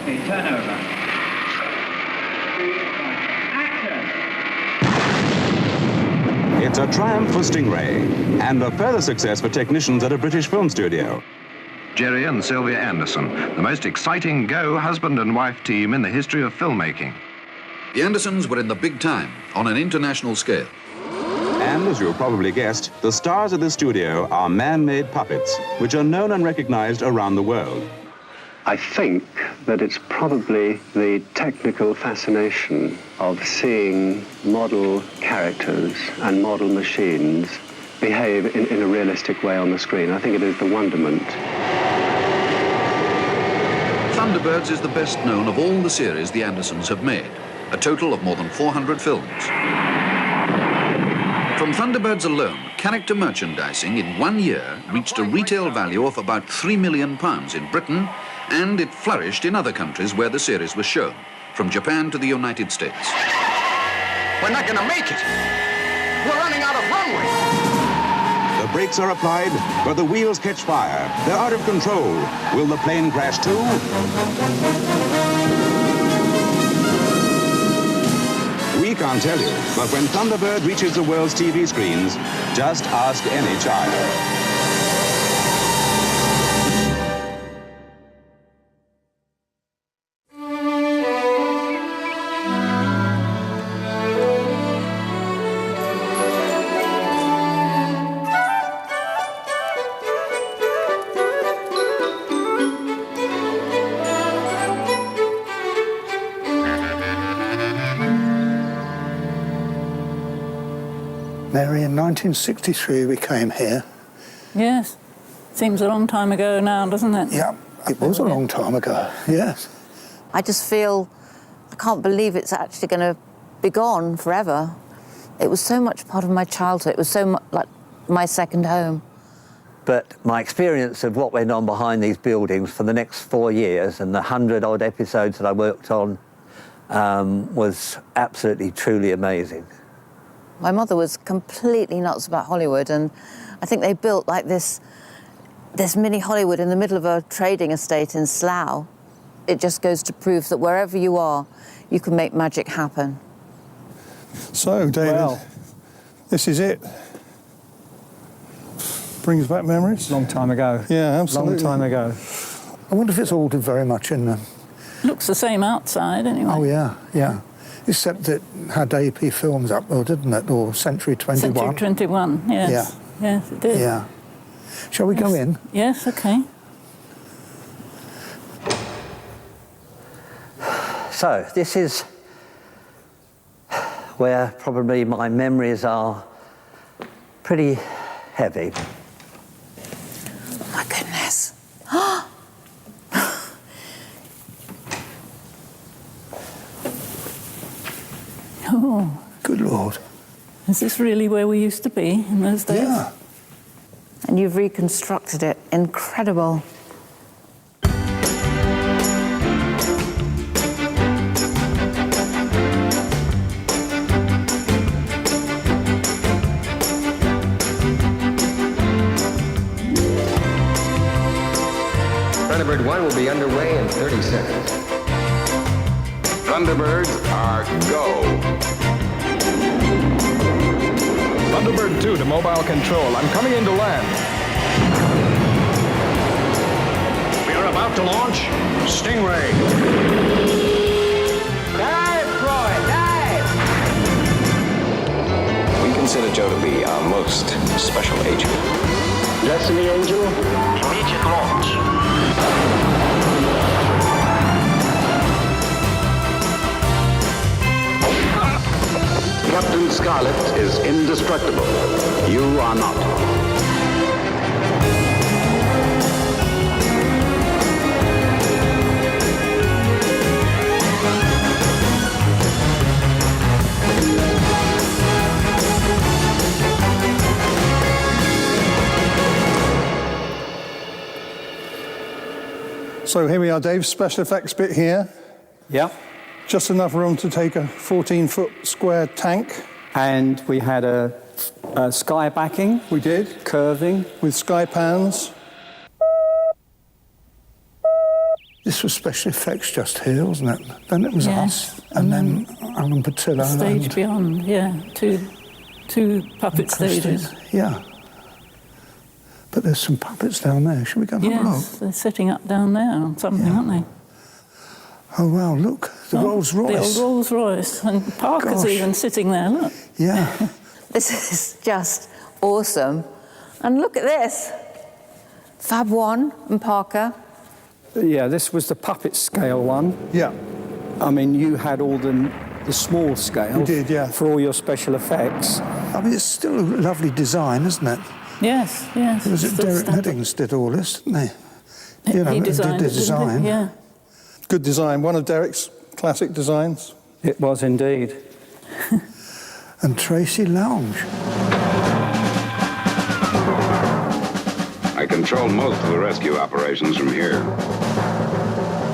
Okay, turn over. Action! It's a triumph for Stingray, and a further success for technicians at a British film studio. Jerry and Sylvia Anderson, the most exciting Go husband and wife team in the history of filmmaking. The Andersons were in the big time, on an international scale. And, as you probably guessed, the stars of this studio are man-made puppets, which are known and recognized around the world. I think that it's probably the technical fascination of seeing model characters and model machines behave in a realistic way on the screen. I think it is the wonderment. Thunderbirds is the best known of all the series the Andersons have made, a total of more than 400 films. From Thunderbirds alone, character merchandising in 1 year reached a retail value of about £3 million in Britain, and it flourished in other countries where the series was shown, from Japan to the United States. We're not gonna make it. We're running out of runway. The brakes are applied, but the wheels catch fire. They're out of control. Will the plane crash too? We can't tell you, but when Thunderbird reaches the world's TV screens, just ask any child. Mary, in 1963 we came here. Yes. Seems a long time ago now, doesn't it? Yeah, it was a long time ago, yes. I just feel, I can't believe it's actually going to be gone forever. It was so much part of my childhood. It was so much like my second home. But my experience of what went on behind these buildings for the next 4 years and the 100-odd episodes that I worked on was absolutely, truly amazing. My mother was completely nuts about Hollywood, and I think they built like this mini Hollywood in the middle of a trading estate in Slough. It just goes to prove that wherever you are, you can make magic happen. So, David, this is it. Brings back memories. Long time ago. Yeah, absolutely. Long time ago. I wonder if it's altered very much in them. Looks the same outside, anyway. Oh, yeah, yeah. Except it had AP Films up there, didn't it? Or Century 21. Century 21, yes. Yeah. Yes, it did. Yeah. Shall we go in? Yes, OK. So, this is where probably my memories are pretty heavy. Oh, my goodness. Oh. Good Lord. Is this really where we used to be in those days? Yeah. And you've reconstructed it. Incredible. Thunderbird 1 will be underway in 30 seconds. Thunderbirds are go. Thunderbird 2 to mobile control. I'm coming in to land. We are about to launch Stingray. Dive, Floyd, dive! We consider Joe to be our most special agent. Destiny Angel, immediate launch. Captain Scarlet is indestructible. You are not. So here we are, Dave, special effects bit here. Yeah. Just enough room to take a 14-foot square tank. And we had a sky backing. We did. Curving. With sky pans. This was special effects just here, wasn't it? Then it was Yes. us, and then Alan Patillo. The stage and beyond, yeah. Two puppet stages. Yeah. But there's some puppets down there. Should we go and have a look? Yes, they're sitting up down there on something, aren't they? Oh, wow, look, the Rolls Royce. The old Rolls Royce. And Parker's even sitting there, look. Yeah. This is just awesome. And look at this. Fab One and Parker. Yeah, this was the puppet scale one. Yeah. I mean, you had all the small scale. We did, yeah. For all your special effects. I mean, it's still a lovely design, isn't it? Yes, yes. Was it Derek Neddings did all this, didn't he? You know, he designed did it, the design. didn't he? Yeah. Good design. One of Derek's classic designs. It was indeed. And Tracy Lounge. I control most of the rescue operations from here.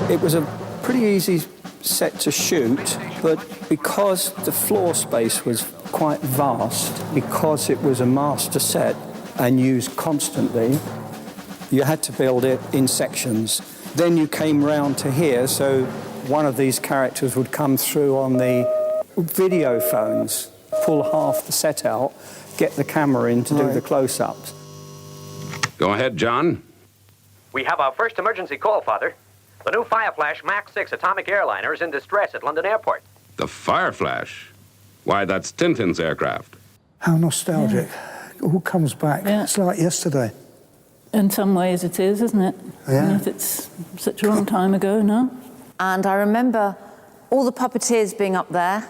It was a pretty easy set to shoot, but because the floor space was quite vast, because it was a master set and used constantly, you had to build it in sections. Then you came round to here, so one of these characters would come through on the video phones, pull half the set out, get the camera in to do the close-ups. Go ahead, John. We have our first emergency call, Father. The new Fireflash Mach 6 atomic airliner is in distress at London Airport. The Fireflash? Why, that's Tintin's aircraft. How nostalgic. It all comes back. Yeah. It's like yesterday. In some ways it is, isn't it? Yeah. And yet it's such a long time ago now. And I remember all the puppeteers being up there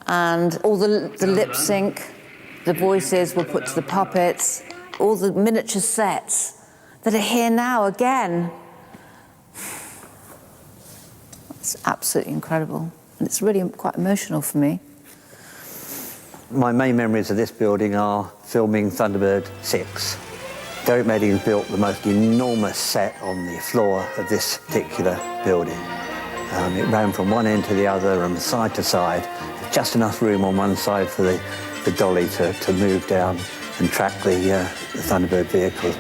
and all the lip sync, the voices were put to the puppets, all the miniature sets that are here now again. It's absolutely incredible. And it's really quite emotional for me. My main memories of this building are filming Thunderbird 6. Derek Meddings built the most enormous set on the floor of this particular building. It ran from one end to the other and side to side, just enough room on one side for the dolly to move down and track the Thunderbird vehicle.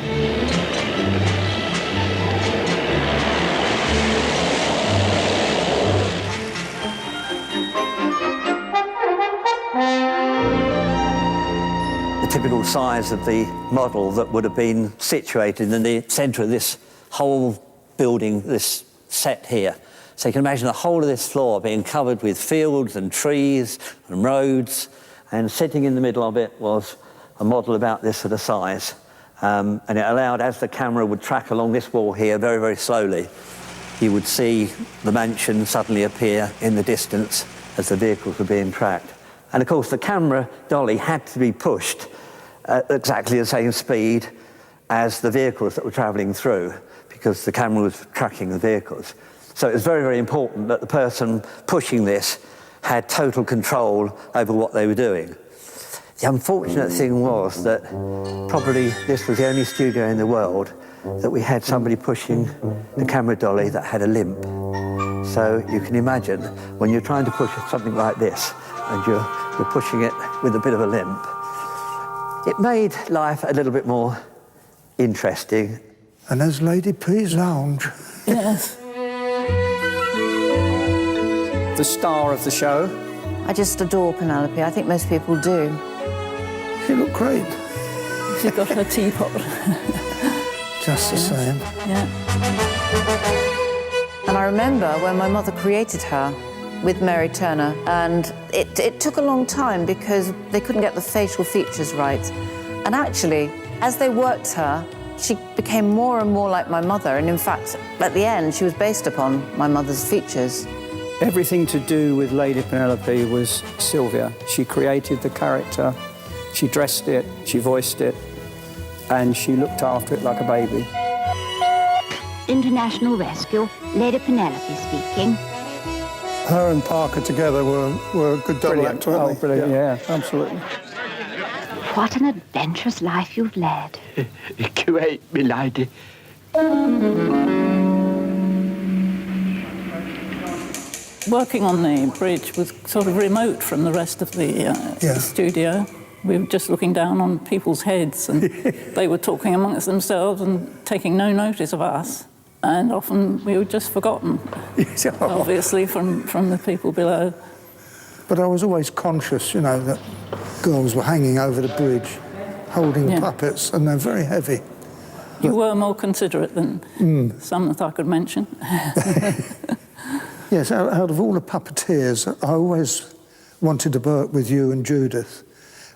Typical size of the model that would have been situated in the centre of this whole building, this set here. So you can imagine the whole of this floor being covered with fields and trees and roads, and sitting in the middle of it was a model about this sort of size. And it allowed, as the camera would track along this wall here very, very slowly, you would see the mansion suddenly appear in the distance as the vehicles were being tracked. And of course the camera dolly had to be pushed at exactly the same speed as the vehicles that were travelling through, because the camera was tracking the vehicles. So it was very, very important that the person pushing this had total control over what they were doing. The unfortunate thing was that probably this was the only studio in the world that we had somebody pushing the camera dolly that had a limp. So you can imagine when you're trying to push something like this and you're pushing it with a bit of a limp, it made life a little bit more interesting. And there's Lady P's lounge. Yes. The star of the show. I just adore Penelope. I think most people do. She looked great. She's got her teapot. Just the same. Yeah. And I remember when my mother created her with Mary Turner, and it took a long time because they couldn't get the facial features right. And actually, as they worked her, she became more and more like my mother, and in fact, at the end, she was based upon my mother's features. Everything to do with Lady Penelope was Sylvia. She created the character, she dressed it, she voiced it, and she looked after it like a baby. International Rescue, Lady Penelope speaking. Her and Parker together were a good double act, weren't they? Oh, brilliant, yeah, absolutely. What an adventurous life you've led. Great, my lady. Working on the bridge was sort of remote from the rest of the studio. We were just looking down on people's heads, and they were talking amongst themselves and taking no notice of us. And often we were just forgotten, obviously, from the people below. But I was always conscious, you know, that girls were hanging over the bridge, holding puppets, and they're very heavy. You were more considerate than some that I could mention. Yes, out of all the puppeteers, I always wanted to work with you and Judith.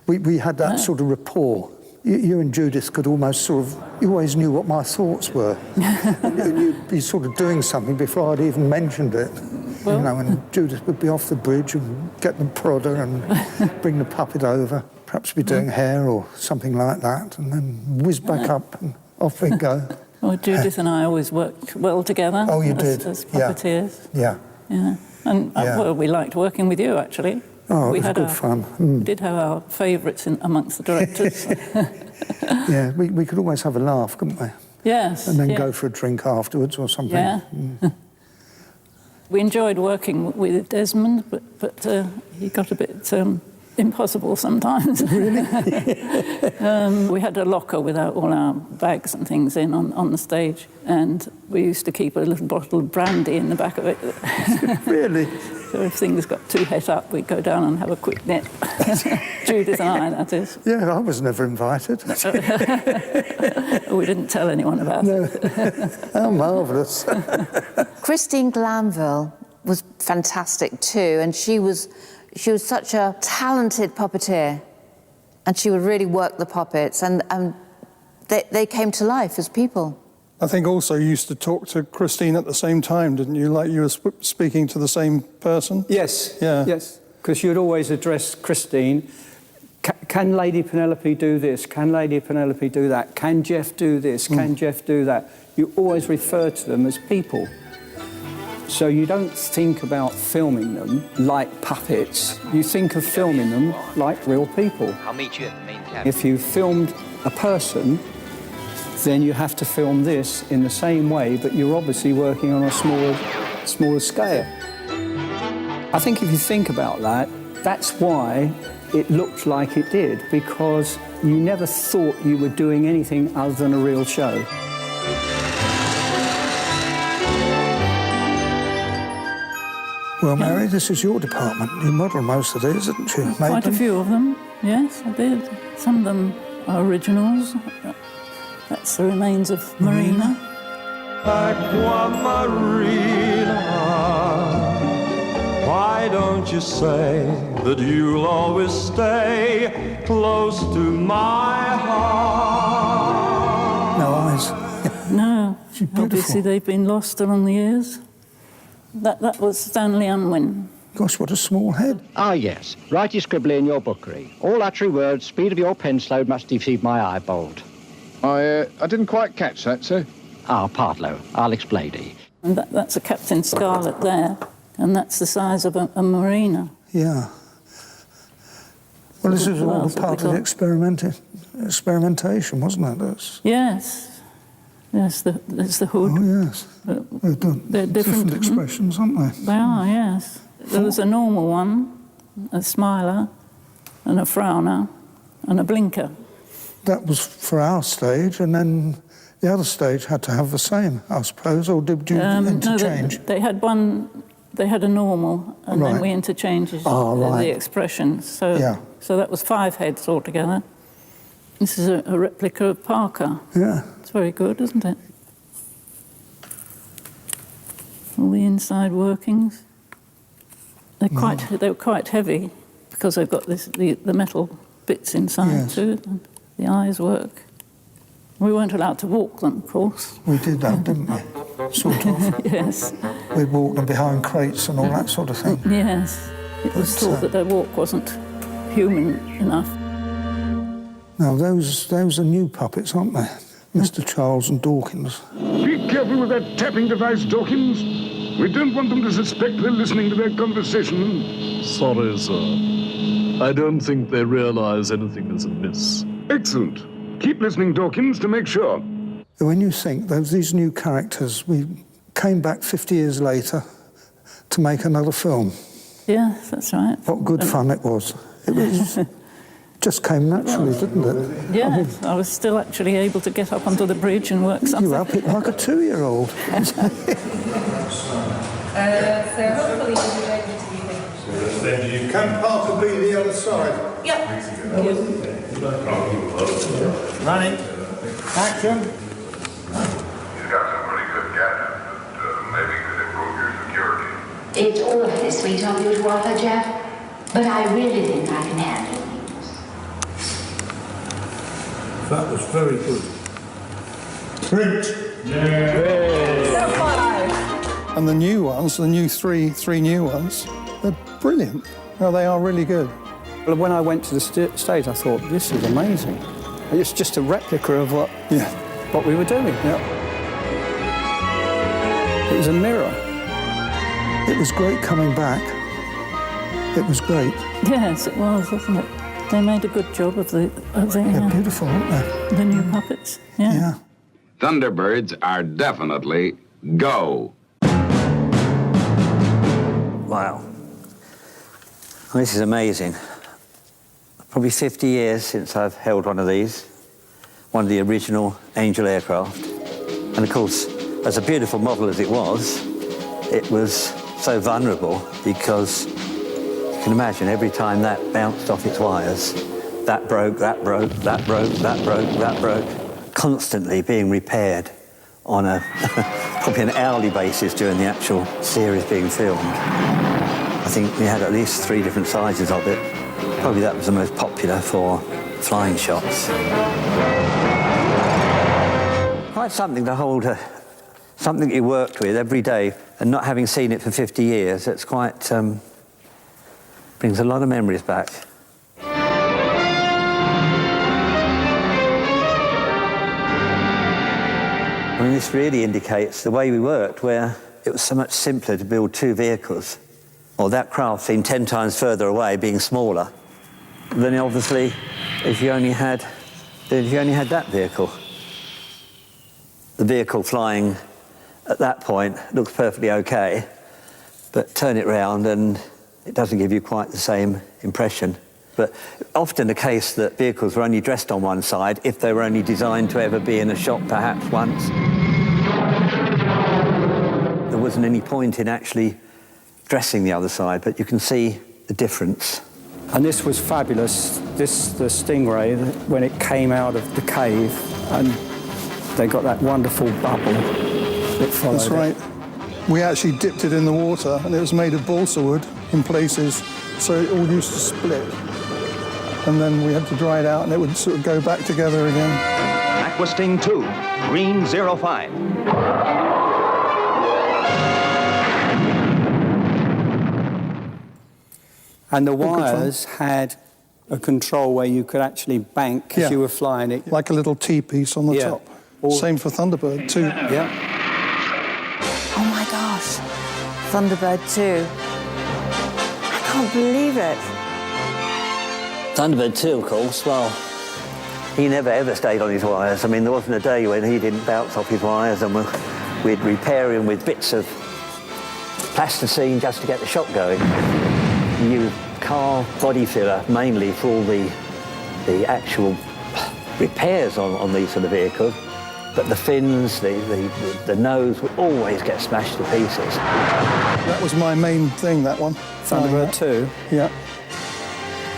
We had that sort of rapport. You and Judith could almost sort of, you always knew what my thoughts were. And you'd be sort of doing something before I'd even mentioned it. Well, you know, and Judith would be off the bridge and get the prodder and bring the puppet over, perhaps be doing hair or something like that, and then whiz back up and off we'd go. Well, Judith and I always worked well together. Oh, you did? As puppeteers. Yeah. Yeah. And well, we liked working with you, actually. Oh, it was good fun. We did have our favourites amongst the directors. Yeah, we could always have a laugh, couldn't we? Yes. And then go for a drink afterwards or something. Yeah. We enjoyed working with Desmond, but he got a bit impossible sometimes. Really? We had a locker with all our bags and things in on the stage, and we used to keep a little bottle of brandy in the back of it. Really? So if things got too het up, we'd go down and have a quick nip. Judith and I, that is. Yeah, I was never invited. We didn't tell anyone about it. How marvellous. Christine Glanville was fantastic too, and she was such a talented puppeteer, and she would really work the puppets, and they came to life as people. I think also you used to talk to Christine at the same time, didn't you? Like you were speaking to the same person? Yes. Yeah. Yes, because you'd always address Christine. Can Lady Penelope do this? Can Lady Penelope do that? Can Jeff do this? Can Jeff do that? You always refer to them as people. So you don't think about filming them like puppets. You think of filming them like real people. I'll meet you at the main cabin. If you filmed a person, then you have to film this in the same way, but you're obviously working on a smaller scale. I think if you think about that, that's why it looked like it did, because you never thought you were doing anything other than a real show. Well, Mary, this is your department. You model most of these, didn't you? Quite a few of them, yes, I did. Some of them are originals. That's the remains of Marina. Aqua Marina, why don't you say that you'll always stay close to my heart? No eyes. No, obviously they've been lost along the years. That was Stanley Unwin. Gosh, what a small head. Ah, yes. Righty scribbly in your bookery. All uttery words, speed of your pen slow must deceive my eyeball. I didn't quite catch that, sir. Ah, Partlow. I'll explain to you. And that's a Captain Scarlet there, and that's the size of a marina. Yeah. Well, this is all part of the experimentation, wasn't it? Yes. Yes, there's the hood. Oh, yes. They've done They're different expressions, aren't they? They are, yes. There was a normal one, a smiler, and a frowner, and a blinker. That was for our stage, and then the other stage had to have the same, I suppose, or did you interchange? No, they had one. They had a normal, and then we interchanged the expressions. So that was 5 heads altogether. This is a replica of Parker. Yeah. It's very good, isn't it? All the inside workings. They were quite heavy because they've got the metal bits inside too. And the eyes work. We weren't allowed to walk them, of course. We did that, didn't we? Sort of. Yes. We'd walk them behind crates and all that sort of thing. Yes. It was thought that their walk wasn't human enough. Now, those are new puppets, aren't they? Mr. Charles and Dawkins. Be careful with that tapping device, Dawkins. We don't want them to suspect we're listening to their conversation. Sorry, sir. I don't think they realize anything is amiss. Excellent. Keep listening, Dawkins, to make sure. When you think these new characters, we came back 50 years later to make another film. Yes, that's right. What good fun it was. It was just came naturally, didn't it? Yes, I was still actually able to get up onto the bridge and work something. You were up it like a 2-year-old. So hopefully you'll be able to be there. Then you can Parker be the other side. Yep. Running. Action. You've got some pretty good gadgets that maybe could improve your security. It's awfully sweet of you to offer, Jeff, but I really think I can handle things. That was very good. Print. So far. And the new ones, the new three new ones, they're brilliant. No, they are really good. Well, when I went to the stage, I thought, this is amazing. It's just a replica of what we were doing. Yeah. It was a mirror. It was great coming back. It was great. Yes, it was, wasn't it? They made a good job of the They're beautiful, aren't they? the new puppets. Yeah. Thunderbirds are definitely go. Wow. Well, this is amazing. Probably 50 years since I've held one of these, one of the original Angel aircraft. And of course, as a beautiful model as it was so vulnerable because you can imagine every time that bounced off its wires, that broke, that broke, that broke, that broke, that broke, constantly being repaired on a probably an hourly basis during the actual series being filmed. I think we had at least 3 different sizes of it. Probably that was the most popular for flying shots. Quite something to hold, something you worked with every day, and not having seen it for 50 years, it's quite, brings a lot of memories back. I mean, this really indicates the way we worked, where it was so much simpler to build 2 vehicles. Or that craft seemed 10 times further away, being smaller, than obviously if you only had that vehicle. The vehicle flying at that point looks perfectly okay, but turn it round and it doesn't give you quite the same impression. But often the case that vehicles were only dressed on one side if they were only designed to ever be in a shop perhaps once. There wasn't any point in actually dressing the other side, but you can see the difference. And this was fabulous. The Stingray, when it came out of the cave, and they got that wonderful bubble that followed. That's right. We actually dipped it in the water, and it was made of balsa wood in places, so it all used to split. And then we had to dry it out, and it would sort of go back together again. Aqua Sting 2, green 05. And the wires had a control where you could actually bank as you were flying it. Like a little T-piece on the top. Same for Thunderbird 2. Yeah. Oh my gosh, Thunderbird 2. I can't believe it. Thunderbird 2, of course, well, he never ever stayed on his wires. I mean, there wasn't a day when he didn't bounce off his wires, and we'd repair him with bits of plasticine just to get the shot going. New car body filler, mainly for all the actual repairs on these sort of vehicles. But the fins, the nose would always get smashed to pieces. That was my main thing, that one. Thunderbird 2? Yeah.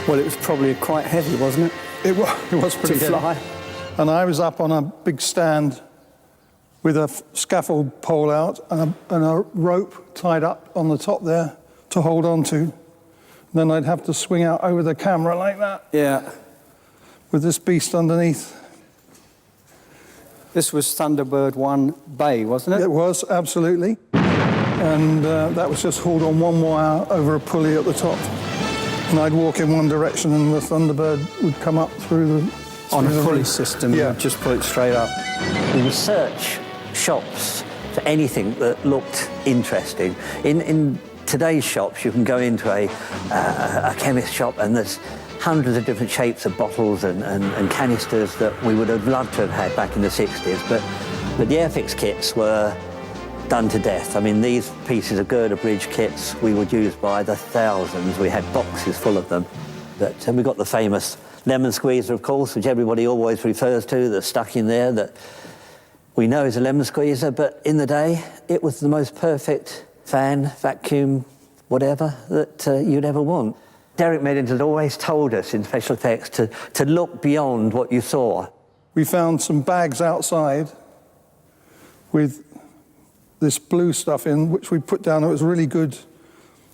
Well, it was probably quite heavy, wasn't it? It was pretty to fly. heavy. And I was up on a big stand with a scaffold pole out and a rope tied up on the top there to hold on to. Then I'd have to swing out over the camera like that. Yeah. With this beast underneath. This was Thunderbird 1 Bay, wasn't it? It was, absolutely. And that was just hauled on one wire over a pulley at the top. And I'd walk in one direction and the Thunderbird would come up through the... On a pulley system, you would just pull it straight up. We would search shops for anything that looked interesting. In today's shops, you can go into a chemist shop and there's hundreds of different shapes of bottles and canisters that we would have loved to have had back in the 60s, but the Airfix kits were done to death. I mean, these pieces of girder bridge kits we would use by the thousands. We had boxes full of them. But we got the famous lemon squeezer, of course, which everybody always refers to, that's stuck in there, that we know is a lemon squeezer, but in the day, it was the most perfect fan, vacuum, whatever, that you'd ever want. Derek Meddings had always told us in special effects to look beyond what you saw. We found some bags outside with this blue stuff in, which we put down. It was really good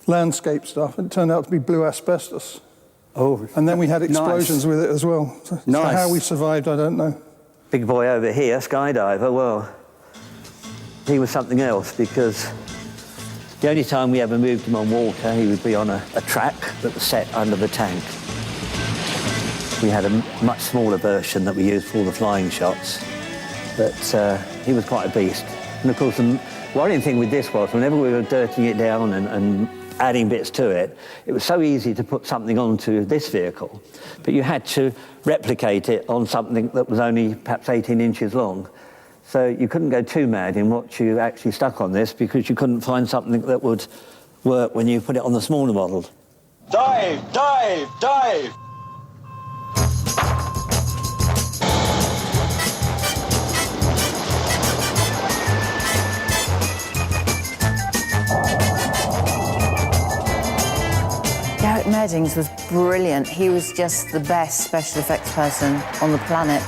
landscape stuff. It turned out to be blue asbestos. Oh, and then we had explosions with it as well. So how we survived, I don't know. Big boy over here, skydiver, well, he was something else, because the only time we ever moved him on water, he would be on a track that was set under the tank. We had a much smaller version that we used for all the flying shots, but he was quite a beast. And of course, the worrying thing with this was, whenever we were dirtying it down and adding bits to it, it was so easy to put something onto this vehicle, but you had to replicate it on something that was only perhaps 18 inches long. So you couldn't go too mad in what you actually stuck on this, because you couldn't find something that would work when you put it on the smaller model. Dive, dive, dive! Derek Meddings was brilliant. He was just the best special effects person on the planet.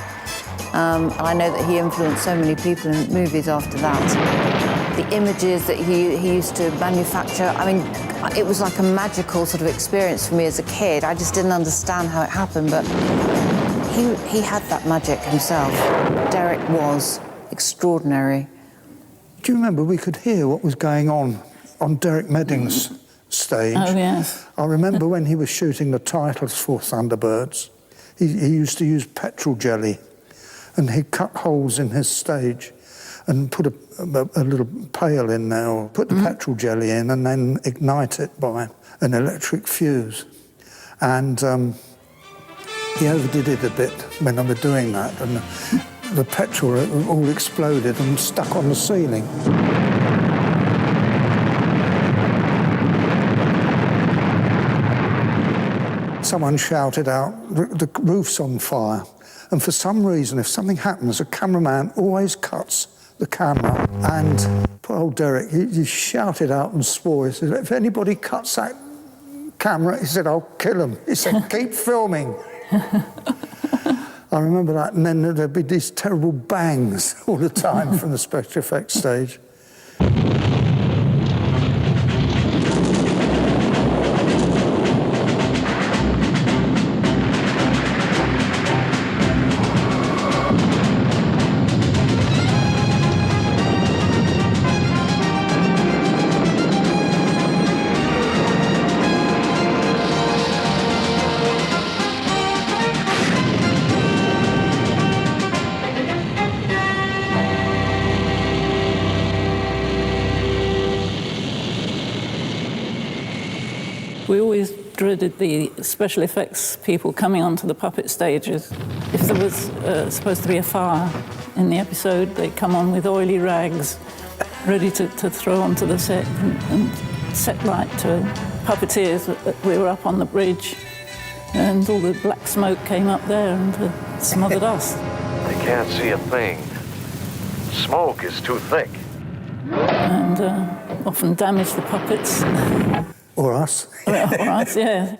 I know that he influenced so many people in movies after that. The images that he used to manufacture, I mean, it was like a magical sort of experience for me as a kid. I just didn't understand how it happened, but he had that magic himself. Derek was extraordinary. Do you remember we could hear what was going on Derek Meddings' stage? Oh, yes. I remember when he was shooting the titles for Thunderbirds, he used to use petrol jelly, and he'd cut holes in his stage and put a little pail in there, or put the petrol jelly in, and then ignite it by an electric fuse. And he overdid it a bit when they were doing that, and the petrol all exploded and stuck on the ceiling. Someone shouted out, "The roof's on fire." And for some reason, if something happens, a cameraman always cuts the camera. And poor old Derek, he shouted out and swore. He said, "If anybody cuts that camera," he said, "I'll kill him." He said, "Keep filming." I remember that. And then there'd be these terrible bangs all the time from the special effects stage. We always dreaded the special effects people coming onto the puppet stages. If there was supposed to be a fire in the episode, they'd come on with oily rags, ready to throw onto the set and set light to puppeteers. We were up on the bridge, and all the black smoke came up there and smothered us. They can't see a thing. Smoke is too thick. And often damaged the puppets. Or us. Or us, yeah.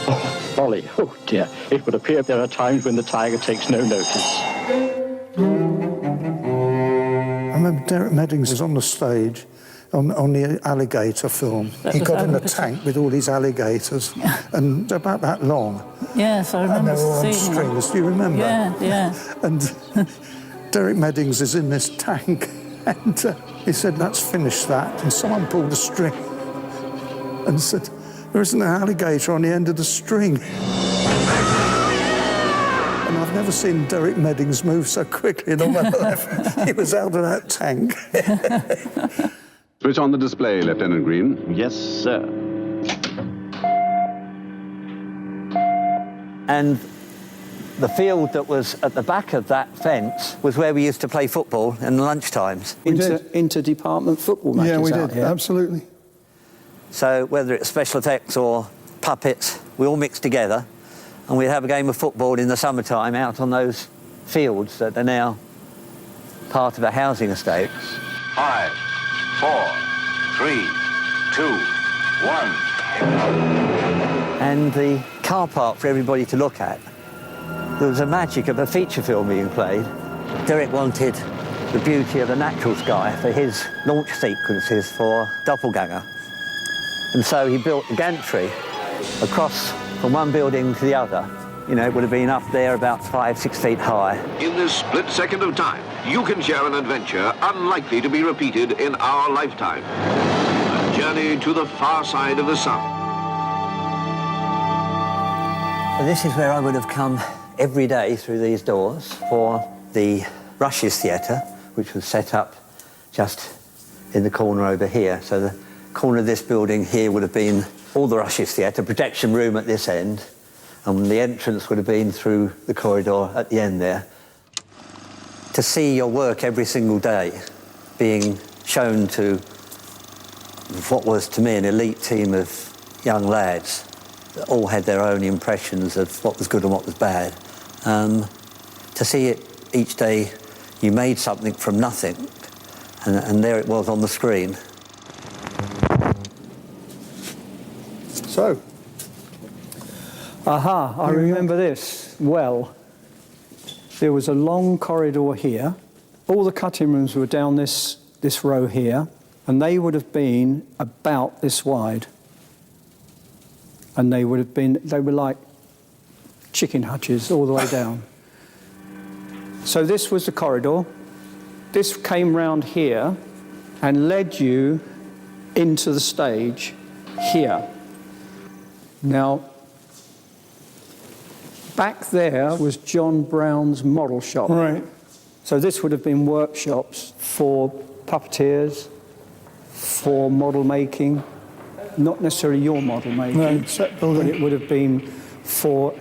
Oh, folly. Oh, dear. It would appear there are times when the tiger takes no notice. I remember Derek Meddings was on the stage on the alligator film. He got in a tank with all these alligators, and they're about that long. Yes, I remember and they were on seeing strings. them. Do you remember? Yeah, yeah. And Derek Meddings is in this tank, and he said, "Let's finish that." And someone pulled a string and said, "There isn't an alligator on the end of the string." And I've never seen Derek Meddings move so quickly in all my life. He was out of that tank. Switch on the display, Lieutenant Green. Yes, sir. And The field that was at the back of that fence was where we used to play football in the lunchtimes. Inter-department football matches. Yeah, we out did, here. absolutely. So whether it's special effects or puppets, we all mixed together and we'd have a game of football in the summertime out on those fields that are now part of a housing estate. 5, 4, 3, 2, 1. And the car park for everybody to look at. There was a magic of a feature film being played. Derek wanted the beauty of the natural sky for his launch sequences for Doppelganger. And so he built a gantry across from one building to the other. You know, it would have been up there about 5, 6 feet high. In this split second of time, you can share an adventure unlikely to be repeated in our lifetime. A journey to the far side of the sun. This is where I would have come every day through these doors for the Rushes Theatre, which was set up just in the corner over here. So the corner of this building here would have been all the Rushes Theatre, projection room at this end, and the entrance would have been through the corridor at the end there. To see your work every single day being shown to what was to me an elite team of young lads that all had their own impressions of what was good and what was bad. To see it each day, you made something from nothing, and there it was on the screen. So, I remember this well. There was a long corridor here. All the cutting rooms were down this row here, and they would have been about this wide. And they were like chicken hutches all the way down. So this was the corridor. This came round here and led you into the stage here. Now, back there was John Brown's model shop. Right. So this would have been workshops for puppeteers, for model making, not necessarily your model making, no, set building. but it would have been for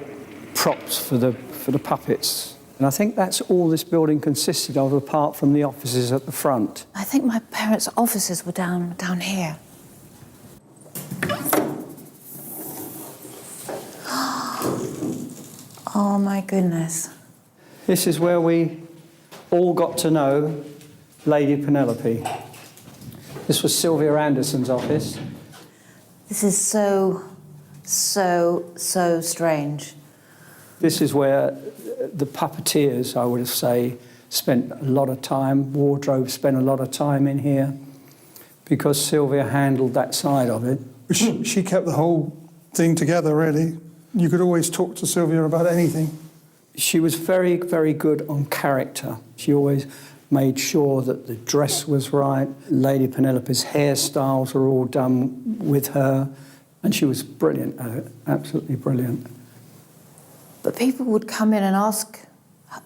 props for the puppets. And I think that's all this building consisted of, apart from the offices at the front. I think my parents' offices were down here. Oh my goodness. This is where we all got to know Lady Penelope. This was Sylvia Anderson's office. This is so strange. This is where the puppeteers, I would say, spent a lot of time. Wardrobe spent a lot of time in here because Sylvia handled that side of it. She kept the whole thing together, really. You could always talk to Sylvia about anything. She was very, very good on character. She always made sure that the dress was right. Lady Penelope's hairstyles were all done with her, and she was brilliant at it, absolutely brilliant. But people would come in and ask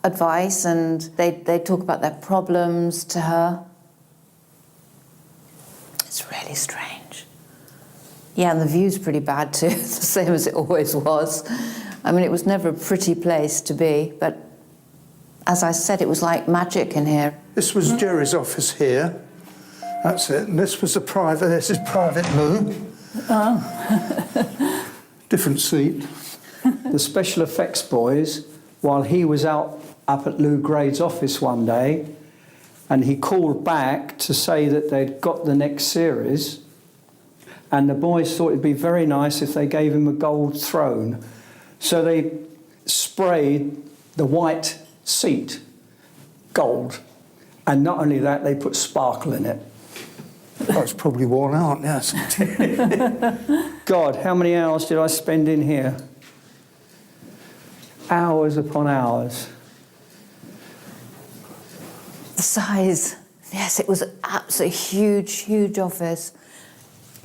advice, and they'd talk about their problems to her. It's really strange. Yeah, and the view's pretty bad too, the same as it always was. I mean, it was never a pretty place to be, but as I said, it was like magic in here. This was Jerry's office here. That's it. And this was this is private Lou. Oh. Different seat. The special effects boys, while he was up at Lou Grade's office one day, and he called back to say that they'd got the next series, and the boys thought it'd be very nice if they gave him a gold throne. So they sprayed the white seat gold. And not only that, they put sparkle in it. Oh, it's probably worn out, yes. God, how many hours did I spend in here? Hours upon hours. The size. Yes, it was an absolutely huge office.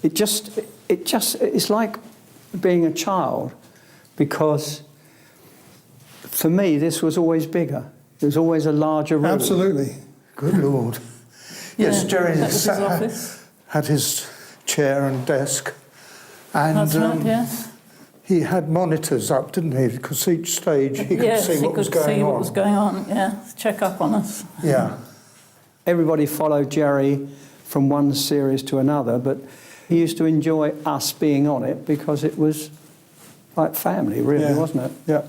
It's like being a child, because for me, this was always bigger. There was always a larger room. Absolutely. Good Lord. Yes, Yeah, Jerry that was his office. had his chair and desk. And That's right, yes. He had monitors up, didn't he? Because each stage he could see what was going on. Yes, he could see what was going on, yeah. Check up on us. Yeah. Everybody followed Jerry from one series to another, but he used to enjoy us being on it because it was like family, really, wasn't it? Yeah.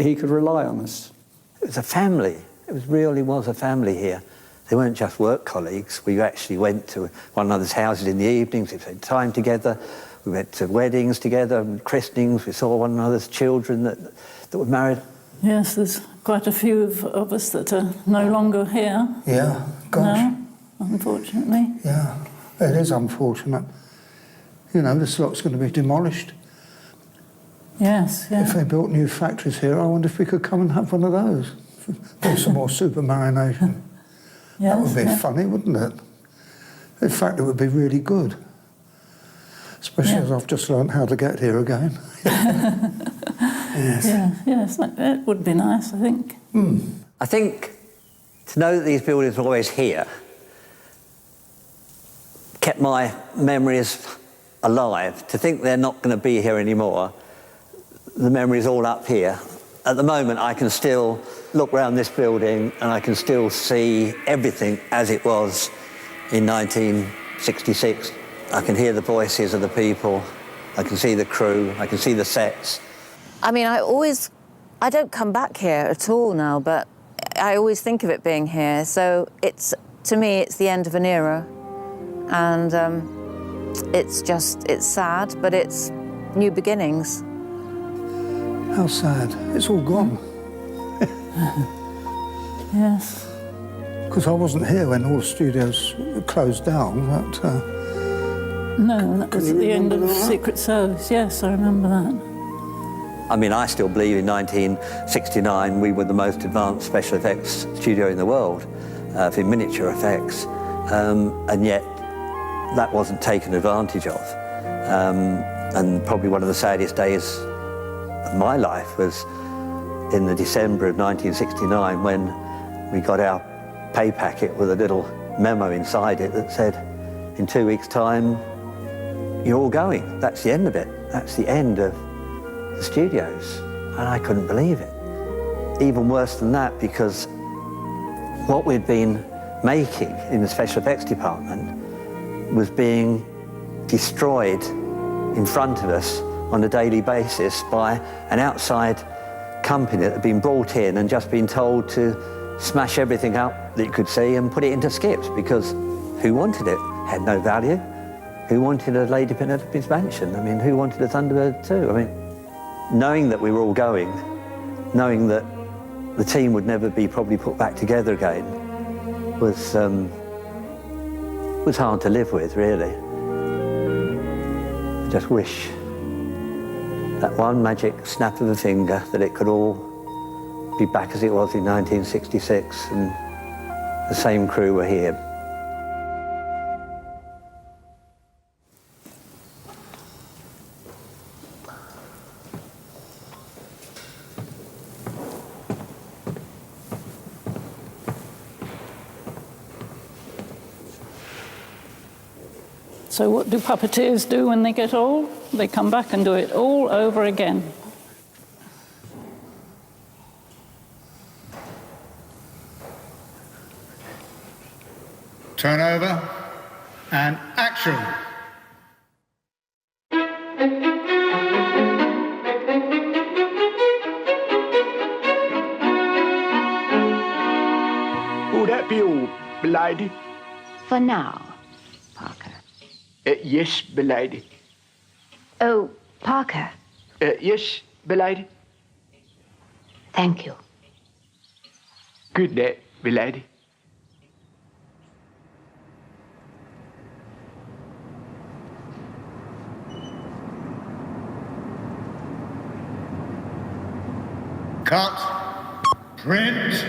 He could rely on us. It was a family. It really was a family here. They weren't just work colleagues. We actually went to one another's houses in the evenings. We spent time together. We went to weddings together, and christenings. We saw one another's children that were married. Yes, there's quite a few of us that are no longer here. Yeah, gosh. No, unfortunately. Yeah, it is unfortunate. You know, this lot's going to be demolished. Yes, yeah. If they built new factories here, I wonder if we could come and have one of those. Do some more Supermarionation. Yes, that would be funny, wouldn't it? In fact, it would be really good. Especially as I've just learned how to get here again. Yes. Yeah, yes, it would be nice, I think. I think to know that these buildings were always here kept my memories alive. To think they're not going to be here anymore, the memory's all up here. At the moment, I can still look around this building and I can still see everything as it was in 1966. I can hear the voices of the people, I can see the crew, I can see the sets. I mean, I don't come back here at all now, but I always think of it being here. So to me, it's the end of an era. And it's sad, but it's new beginnings. How sad. It's all gone. Yes. Because I wasn't here when all the studios closed down, but... No, that was at the end of Secret Service. Yes, I remember that. I mean, I still believe in 1969 we were the most advanced special effects studio in the world for miniature effects, and yet that wasn't taken advantage of. And probably one of the saddest days of my life was in the December of 1969 when we got our pay packet with a little memo inside it that said, in 2 weeks' time, you're all going. That's the end of it. That's the end of the studios. And I couldn't believe it. Even worse than that, because what we'd been making in the special effects department was being destroyed in front of us on a daily basis by an outside company that had been brought in and just been told to smash everything up that you could see and put it into skips, because who wanted it? Had no value. Who wanted a Lady Penelope's Mansion? I mean, who wanted a Thunderbird 2? I mean, knowing that we were all going, knowing that the team would never be probably put back together again, was hard to live with, really. I just wish that one magic snap of a finger that it could all be back as it was in 1966 and the same crew were here. So what do puppeteers do when they get old? They come back and do it all over again. Turn over and action. Would that be all, belady? For now, Parker. Yes, belady. Oh, Parker. Yes, belady. Thank you. Good night, belady. Cut. Print.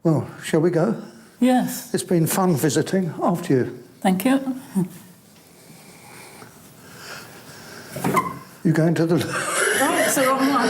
Well, shall we go? Yes. It's been fun visiting. After you. Thank you. You going to the... Oh, it's the wrong one.